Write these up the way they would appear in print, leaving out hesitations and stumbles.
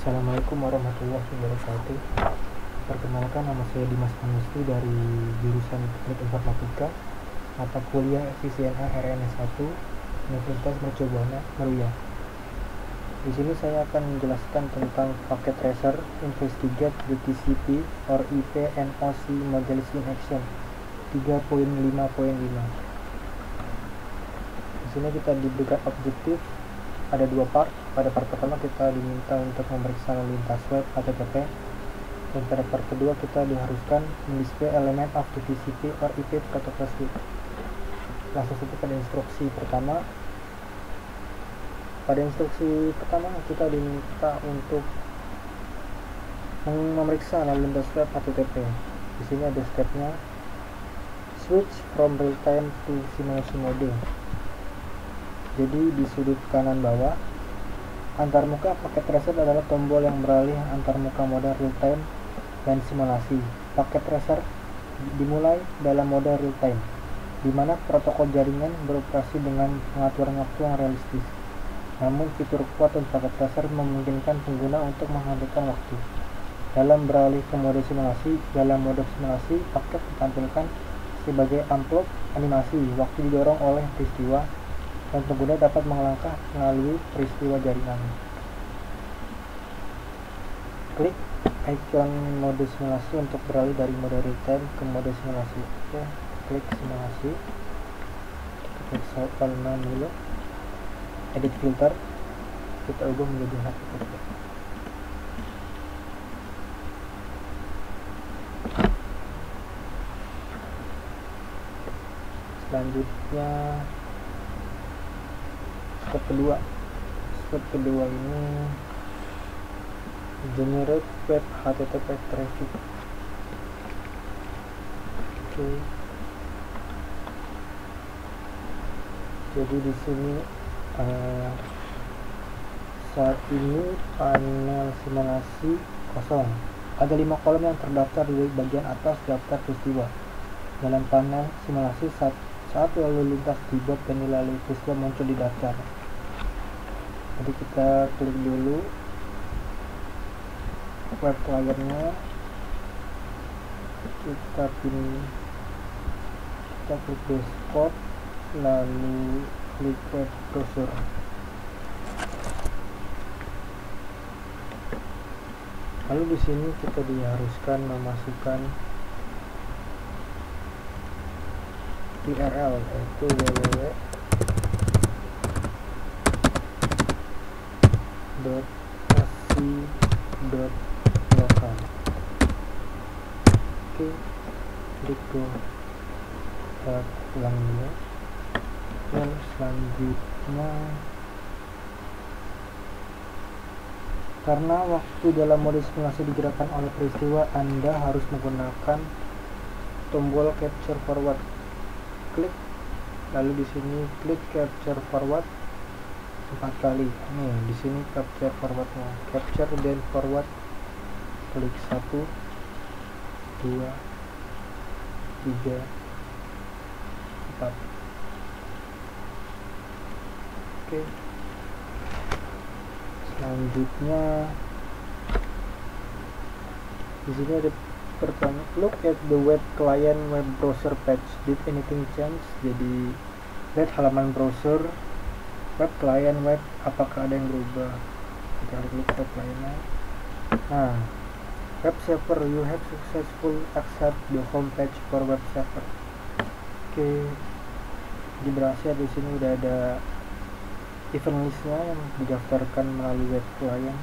Assalamualaikum warahmatullahi wabarakatuh. Perkenalkan, nama saya Dimas Anusti dari jurusan Teknik Informatika, mata kuliah FISINA RNS1, Universitas Mercubuana, Meruya. Di sini saya akan menjelaskan tentang paket tracer investigate the TCP or IP NOC modules in action 3.5.5. Di sini kita diberikan objektif, ada dua part. Pada part pertama kita diminta untuk memeriksa lalu lintas web HTTP, dan pada part kedua kita diharuskan mendisplay elemen of the TCP or IP protocol suite. Langsung saja pada instruksi pertama. Pada instruksi pertama kita diminta untuk memeriksa lalu lintas web HTTP. Di sini ada stepnya, switch from real time to simulation mode. Jadi di sudut kanan bawah, antarmuka paket tracer adalah tombol yang beralih antarmuka mode real time dan simulasi. Paket tracer dimulai dalam mode real time, di mana protokol jaringan beroperasi dengan pengaturan waktu yang realistis. Namun fitur kuat untuk paket tracer memungkinkan pengguna untuk menghentikan waktu. Dalam beralih ke mode simulasi, paket ditampilkan sebagai amplop animasi waktu didorong oleh peristiwa, dan pengguna dapat melangkah melalui peristiwa jaringan. Klik icon mode simulasi untuk beralih dari mode real time ke mode simulasi. Oke, klik simulasi. Klik file dulu. Edit filter. Kita ubah menjadi HTTP. Selanjutnya step kedua ini generate web HTTP traffic. Oke. Jadi di sini saat ini panel simulasi kosong. Ada 5 kolom yang terdaftar di bagian atas daftar peristiwa. Dalam panel simulasi, saat lalu lintas dibuat dan nilai peristiwa muncul di daftar. Jadi kita klik dulu web client-nya, kita klik dashboard, lalu klik web browser. Lalu di sini kita diharuskan memasukkan URL, yaitu www.ac.local. Oke, klik go. Kita ulang dulu. Dan selanjutnya, karena waktu dalam mode simulasi digerakkan oleh peristiwa, Anda harus menggunakan tombol capture forward. Klik, lalu di sini klik capture forward 4 kali. Nih, di sini capture forwardnya, capture dan forward. Klik 1, 2, 3, 4. Oke. Selanjutnya di sini ada pertanyaan, look at the web client web browser page, did anything change? Jadi lihat halaman browser web client web, apakah ada yang berubah. Kita klik web client. Nah, web server, you have successful access the home page for web server. Oke, di berhasil. Di sini udah ada event listnya yang didaftarkan melalui web client.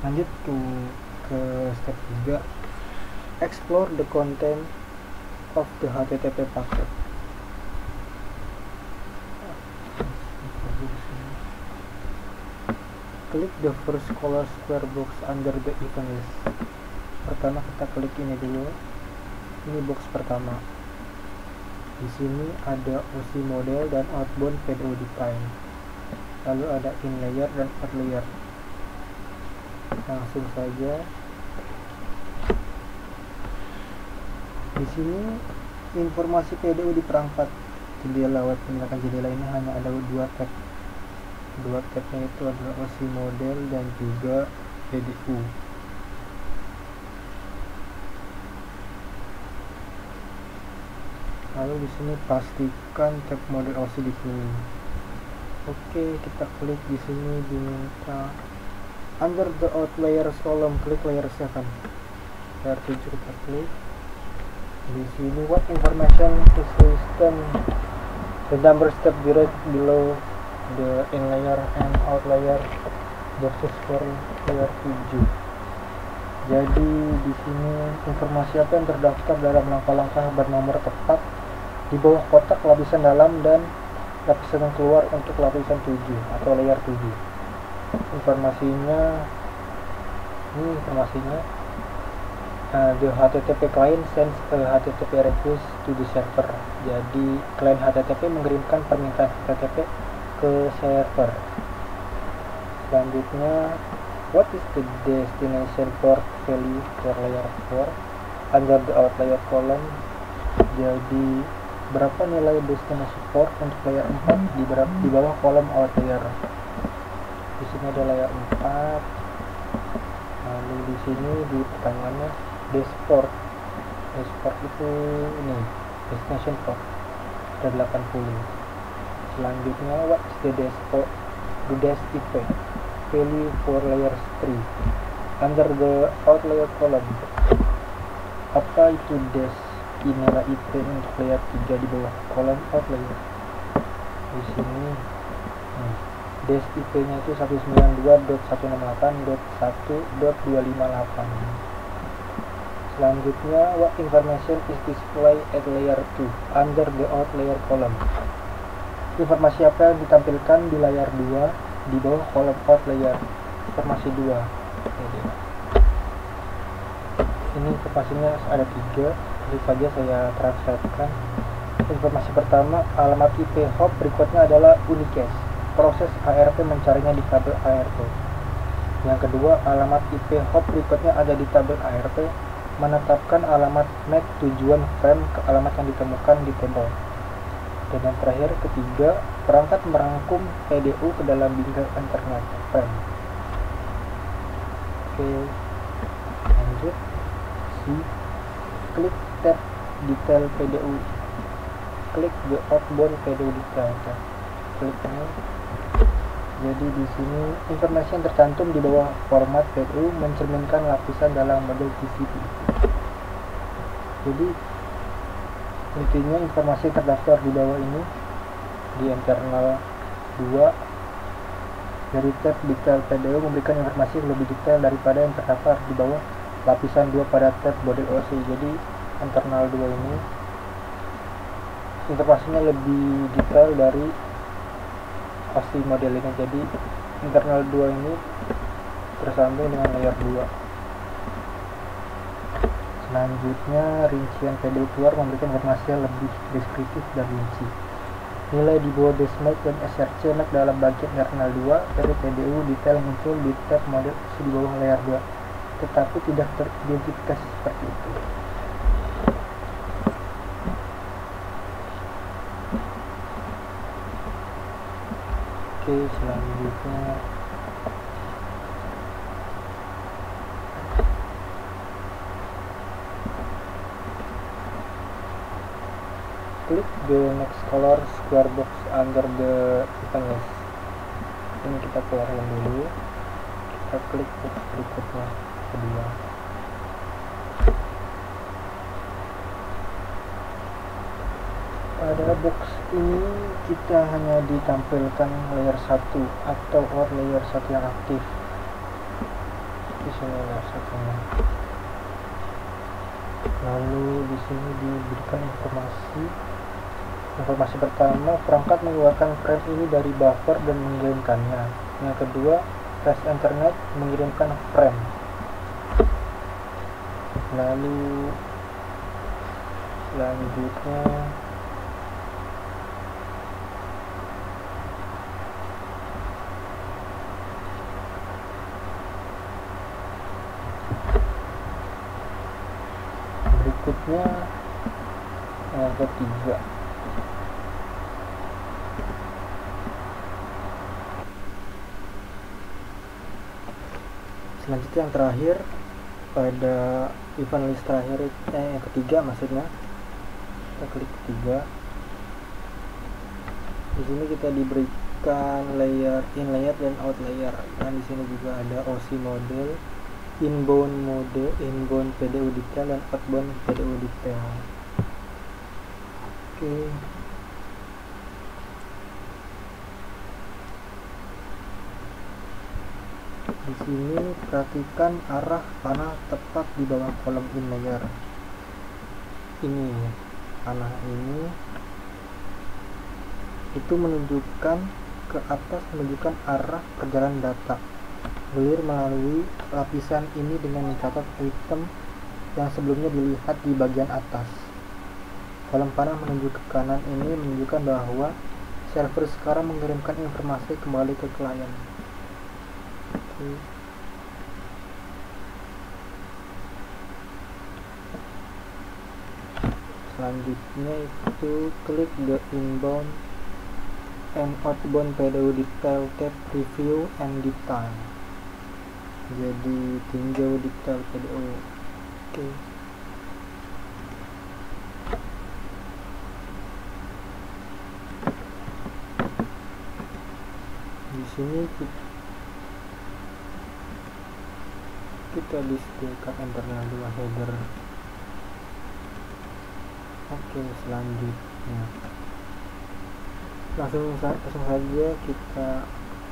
Lanjut ke step 3, explore the content of the HTTP packet. Klik the first color square box under the event list. Pertama kita klik ini dulu. Ini box pertama. Di sini ada OC model dan outbound PDO define. Lalu ada in layer dan out layer. Langsung saja. Di sini informasi PDO diperangkat. Jendela web menggunakan jendela ini hanya ada 2 tab. Dua tabnya itu adalah OSI model dan juga PDU. Lalu di sini pastikan tab model OSI dipilih. Oke, kita klik di sini, diminta under the outliers column, klik layer 7. Layer 7 kita klik. Di sini what information is listed, the number step direct below the inlayer and outlier versus for layer 7. Jadi di sini informasi apa yang terdaftar dalam langkah-langkah bernomor tepat di bawah kotak lapisan dalam dan lapisan keluar untuk lapisan 7 atau layer 7. Informasinya the HTTP client sends a HTTP request to the server. Jadi klien HTTP mengirimkan permintaan HTTP ke server. Selanjutnya, what is the destination port value for layer 4 under the outlier column? Jadi berapa nilai destination port untuk layer 4 di bawah kolom outlier. Di sini ada layer 4. Lalu di sini di pertanyaannya dashboard itu ini destination port ada 80. Selanjutnya, what is the dash IP value for layer 3 under the outlier column? Apa itu dash nilai IP untuk layer 3 di bawah kolom outlier? Di sini dash IP nya itu 192.168.1.258. Selanjutnya, what information is displayed at layer 2 under the outlier column? Informasi apa yang ditampilkan di layer 2 di bawah kolom outlier? Informasi 2. Ini informasinya ada 3, jadi saja saya translatekan. Informasi pertama, alamat IP hop berikutnya adalah unicast. Proses ARP mencarinya di tabel ARP. Yang kedua, alamat IP hop berikutnya ada di tabel ARP, menetapkan alamat MAC tujuan frame ke alamat yang ditemukan di tabel. Dan yang terakhir, ketiga, perangkat merangkum PDU ke dalam bingkai internet frame. Oke, lanjut. Klik tab detail PDU, klik the outbound PDU detail. Klik ini. Jadi di sini informasi yang tercantum di bawah format PDU mencerminkan lapisan dalam model TCP. Jadi intinya informasi yang terdaftar di bawah ini di internal 2 dari tab detail PDU memberikan informasi yang lebih detail daripada yang terdaftar di bawah lapisan 2 pada tab model OSI. Jadi internal 2 ini informasinya lebih detail dari OSI model ini. Jadi internal 2 ini tersambung dengan layer 2. Selanjutnya, rincian PDU keluar memberikan informasi yang lebih deskriptif dan rinci. Nilai di bawah DashMAC dan SRC MAC dalam bagian internal 2 dari PDU detail muncul di tab model OSI di bawah layer 2, tetapi tidak teridentifikasi seperti itu. Oke, selanjutnya klik the next color square box under the event list. Ini kita keluarin dulu, kita klik box berikutnya, kedua. Pada box ini kita hanya ditampilkan layer 1 atau layer 1 yang aktif. Di sini layer 1-nya. Lalu di sini diberikan informasi pertama, perangkat mengeluarkan frame ini dari buffer dan mengirimkannya. Yang kedua, flash internet mengirimkan frame. Lalu selanjutnya yang ketiga, Selanjutnya yang terakhir, pada event list terakhir, yang ketiga maksudnya, kita klik ketiga. Di sini kita diberikan layer in layer dan out layer. Dan di sini juga ada OC model, inbound PDU detail dan outbound PDU detail. Oke. Di sini perhatikan arah panah tepat di bawah kolom in layer. Ini panah ini itu menunjukkan ke atas, menunjukkan arah perjalanan data. Clear melalui lapisan ini dengan mencatat item yang sebelumnya dilihat di bagian atas. Kolom panah menunjuk ke kanan ini menunjukkan bahwa server sekarang mengirimkan informasi kembali ke klien. Selanjutnya itu klik the inbound and outbound PDU detail tab review and detail. Jadi tinjau detail PDU. Oke. Di sini kita disediakan internal 2 header. Oke, selanjutnya langsung saja kita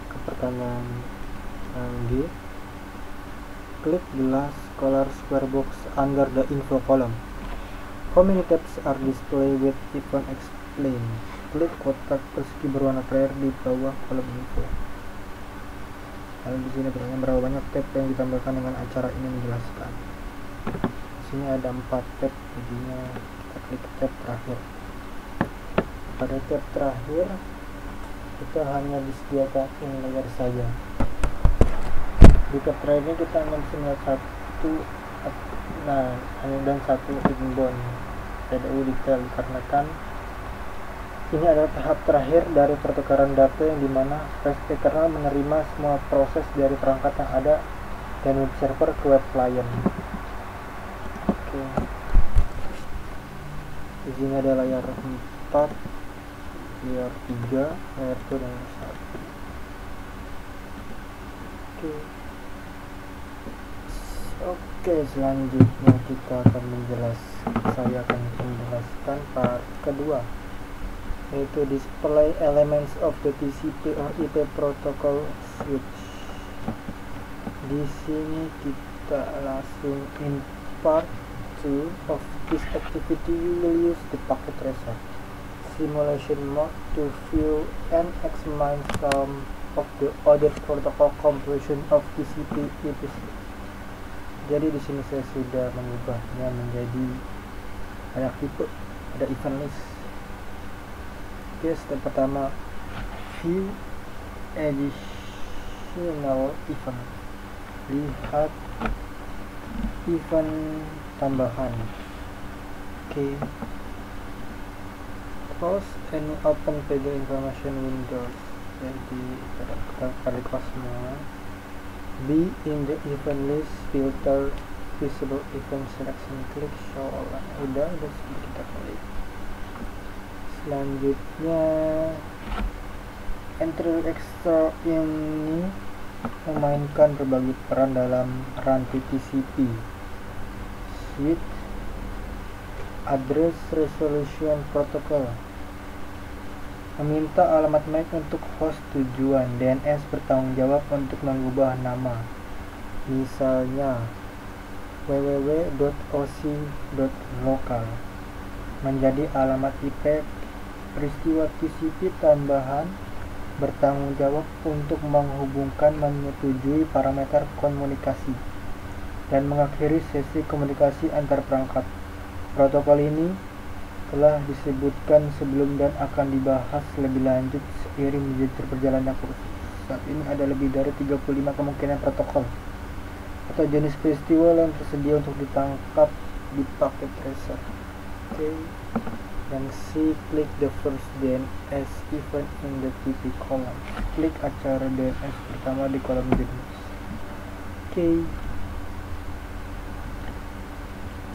ke pertanyaan G. Klik the last color square box under the info column. How many tabs are displayed with event explain? Klik kotak persegi berwarna terakhir di bawah kolom info. Lalu di sini pertanyaan berapa banyak tab yang ditambahkan dengan acara ini menjelaskan. Di sini ada 4 tab, jadinya kita klik tab terakhir. Pada tab terakhir kita hanya disediakan in layer saja. Di tab terakhir ini kita hanya bisa melihat satu inbound PDU detail, dikarenakan ini adalah tahap terakhir dari pertukaran data yang dimana PHP kernel menerima semua proses dari perangkat yang ada dan web server ke web client. Oke. Di sini ada layar 4, layar 3, layar 2 dan layar 1. Oke, selanjutnya saya akan menjelaskan part kedua, yaitu display elements of the TCP or IP protocol switch. Di sini kita langsung in part 2 of this activity. You will use the packet tracer simulation mode to view and examine some of the other protocol compression of TCP IP. Jadi di sini saya sudah mengubahnya menjadi banyak tipe, ada event list. Oke, step pertama, view additional event. Lihat event tambahan. Oke. Close any open page information windows. Jadi kita close semua. Be in the event list, filter visible event selection, klik show all. Udah kita klik. Selanjutnya entry extra ini memainkan berbagai peran dalam rantai TCP. Switch address resolution protocol meminta alamat MAC untuk host tujuan. DNS bertanggung jawab untuk mengubah nama, misalnya www.oc.local menjadi alamat IP. Peristiwa TCP tambahan bertanggung jawab untuk menghubungkan, menyetujui parameter komunikasi, dan mengakhiri sesi komunikasi antar perangkat. Protokol ini telah disebutkan sebelum dan akan dibahas lebih lanjut seiring menjadi perjalanan kursus. Saat ini ada lebih dari 35 kemungkinan protokol atau jenis peristiwa yang tersedia untuk ditangkap di packet tracer. Oke. Dan C, klik the first DNS event in the TP column. Klik acara DNS pertama di kolom jenis. Oke.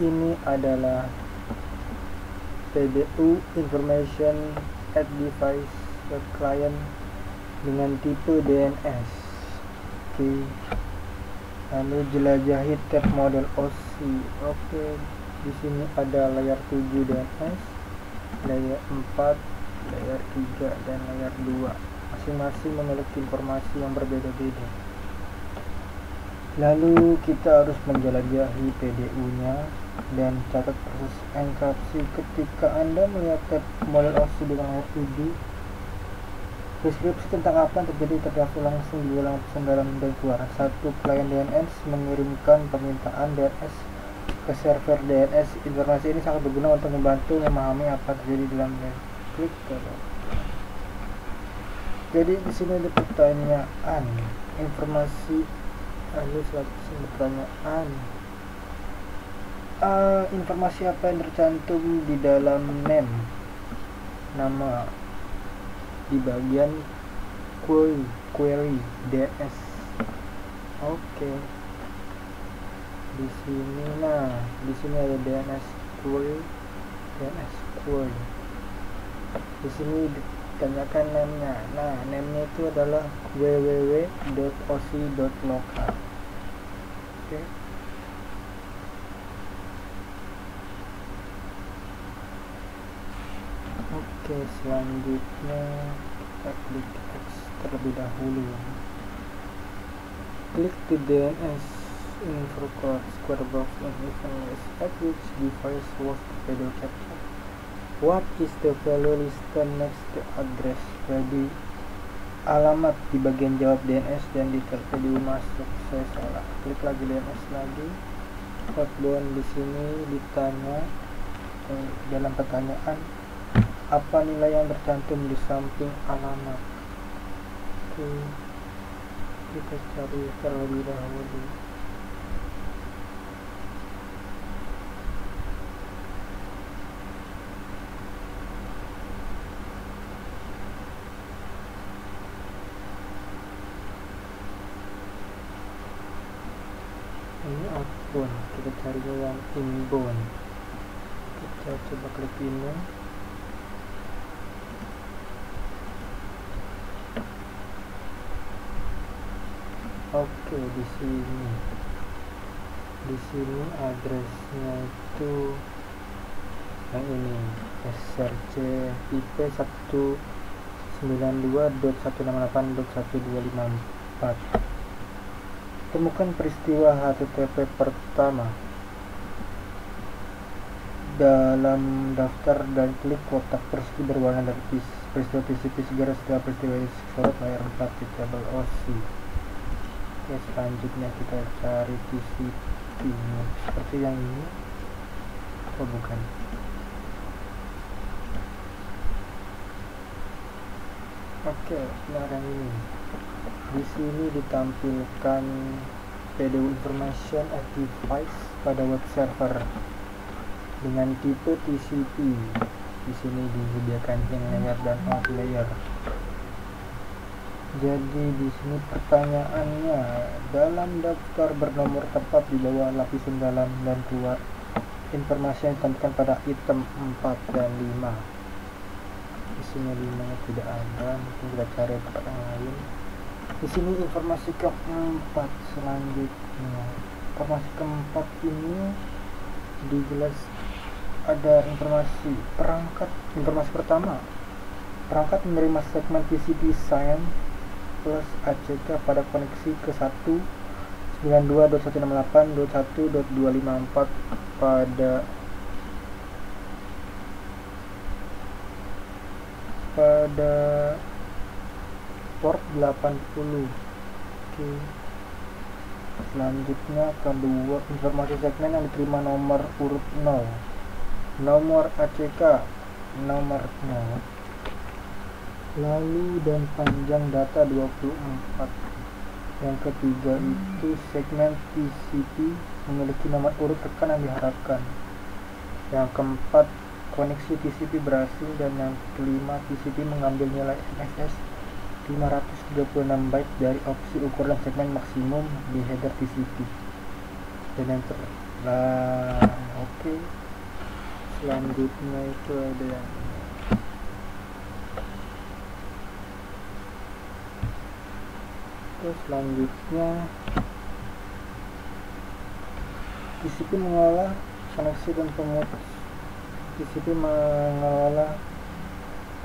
Ini adalah PDU Information at Device Client dengan tipe DNS. Oke. Lalu jelajahi tab model OSI. Oke. Di sini ada layer 7 DNS, layer 4, layer 3 dan layer 2. Masing-masing memiliki informasi yang berbeda-beda. Lalu kita harus menjelajahi PDU-nya dan catat proses enkripsi ketika Anda melihat tab model OSI dengan layer 7. Deskripsi tentang apa yang terjadi terdaftar langsung di dalam pesan dalam dan keluar. 1. Klien DNS mengirimkan permintaan DNS ke server DNS. Informasi ini sangat berguna untuk membantu memahami apa yang terjadi dalam klik. Jadi di sini ada pertanyaan, informasi. Lalu selanjutnya pertanyaan, informasi apa yang tercantum di dalam name, nama, di bagian query DNS. Oke. Di sini, di sini ada DNS query. Di sini ditanyakan name-nya. Name-nya itu adalah www.osi.local. Oke. Oke, selanjutnya kita klik X terlebih dahulu. Klik the DNS info code square box and event at which device was the video captured. What is the value listed next to address? Jadi alamat di bagian jawab DNS dan detail PDU masuk. Saya salah. Klik lagi DNS lagi. Outbound di sini ditanya dalam pertanyaan, apa nilai yang tercantum di samping alamat? Oke, kita cari terlebih dahulu. Ini outbound, kita carinya yang inbound. Kita coba klik ini. Oke, di sini addressnya itu yang ini, src IP 192.168.1254. Temukan peristiwa HTTP pertama dalam daftar dan klik kotak persegi berwarna dari peristiwa TCP segera setelah peristiwa sorot layar 4 di tabel OSI. Oke, selanjutnya kita cari TCP seperti yang ini. Oh, bukan. Oke, nah yang ini. Di sini ditampilkan PDU Information at Device pada web server dengan tipe TCP. Di sini disediakan in layer dan out layer. Jadi di sini pertanyaannya, dalam daftar bernomor tepat di bawah lapisan dalam dan keluar, informasi yang ditampilkan pada item 4 dan 5. Di sini 5-nya tidak ada, mungkin kita cari tempat yang lain. Di sini informasi keempat selanjutnya. Informasi keempat ini dijelas ada informasi perangkat. Informasi pertama, perangkat menerima segmen TCP SIM plus ACK pada koneksi ke 192.168.1.254 pada port 80. Oke. Selanjutnya kedua, informasi segmen yang diterima nomor urut 0, nomor ACK nomor 0, lalu dan panjang data 24. Yang ketiga itu segmen TCP memiliki nomor urut rekan yang diharapkan. Yang keempat, koneksi TCP berhasil, dan yang kelima TCP mengambil nilai MSS 536 byte dari opsi ukuran segmen maksimum di header TCP. Dan yang oke. Selanjutnya itu ada yang selanjutnya TCP mengelola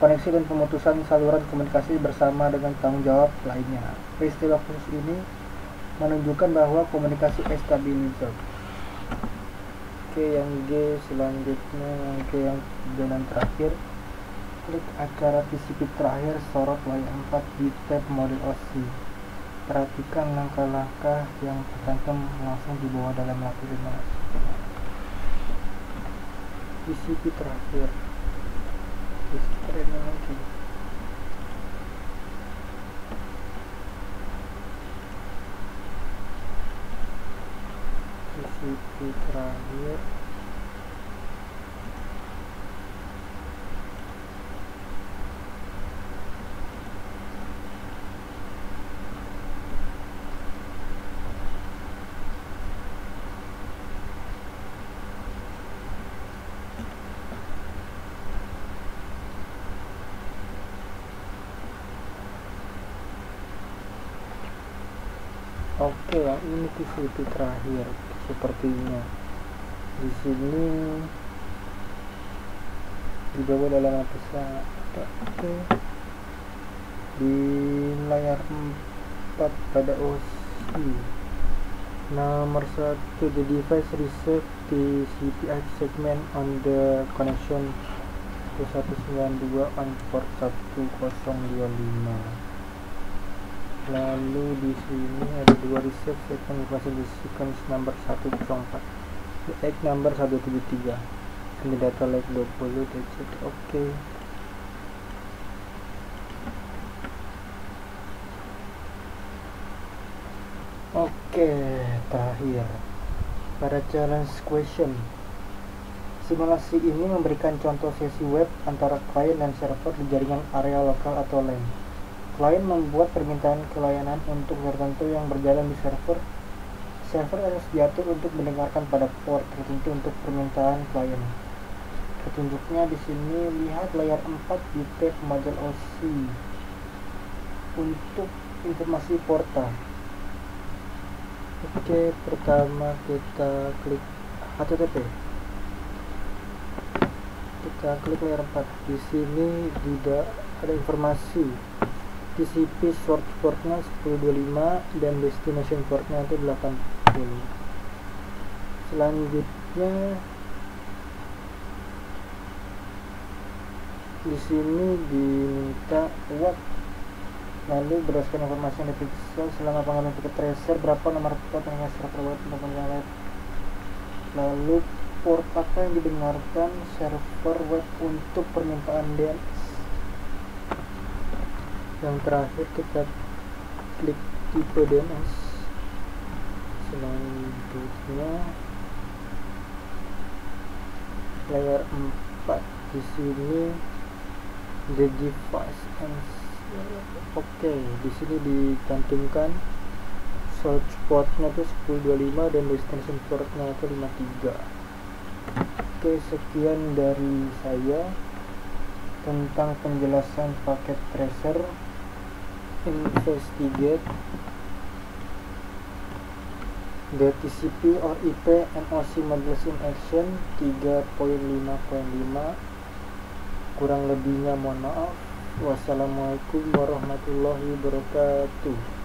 koneksi dan pemutusan saluran komunikasi bersama dengan tanggung jawab lainnya. Peristiwa khusus ini menunjukkan bahwa komunikasi stabilizer. Oke, yang G selanjutnya, yang dan terakhir, klik acara TCP terakhir sorot layar 4 di tab model OSI. Perhatikan langkah-langkah yang tercantum langsung di bawah dalam melakukan TCP terakhir. Keren lagi. TCP terakhir. Oke, yang ini TCP terakhir sepertinya. Di sini di bawah dalam bisa oke. Di layar 4 pada OSI nomor 1, the device receive TCP segment on the connection 1192 on port 1025. Lalu di sini ada dua receive segment informasi di sequence number 104, egg number 173, and data like 20 digit. Oke, terakhir pada challenge question. Simulasi ini memberikan contoh sesi web antara klien dan server di jaringan area lokal atau LAN. Klien membuat permintaan layanan untuk tertentu yang berjalan di server. Server harus diatur untuk mendengarkan pada port tertentu untuk permintaan klien. Petunjuknya di sini, lihat layar 4 di tab model OSI untuk informasi porta. Oke, pertama kita klik HTTP. Kita klik layar 4. Di sini tidak ada informasi. TCP source portnya 1025 dan destination portnya itu 80. Selanjutnya di sini diminta what, lalu berdasarkan informasi yang diperiksa selama pengalaman tiket tracer, berapa nomor port yang server web untuk mengenai, lalu port apa yang didengarkan server web untuk permintaan DNS. Yang terakhir kita klik tipe DNS. Selanjutnya layar 4 di sini the device and oke, di sini dicantumkan source portnya itu 1025 dan destination portnya itu 53. Oke, sekian dari saya tentang penjelasan paket tracer investigate the TCP or IP NOC modules in action 3.5.5. Kurang lebihnya mohon maaf. Wassalamualaikum warahmatullahi wabarakatuh.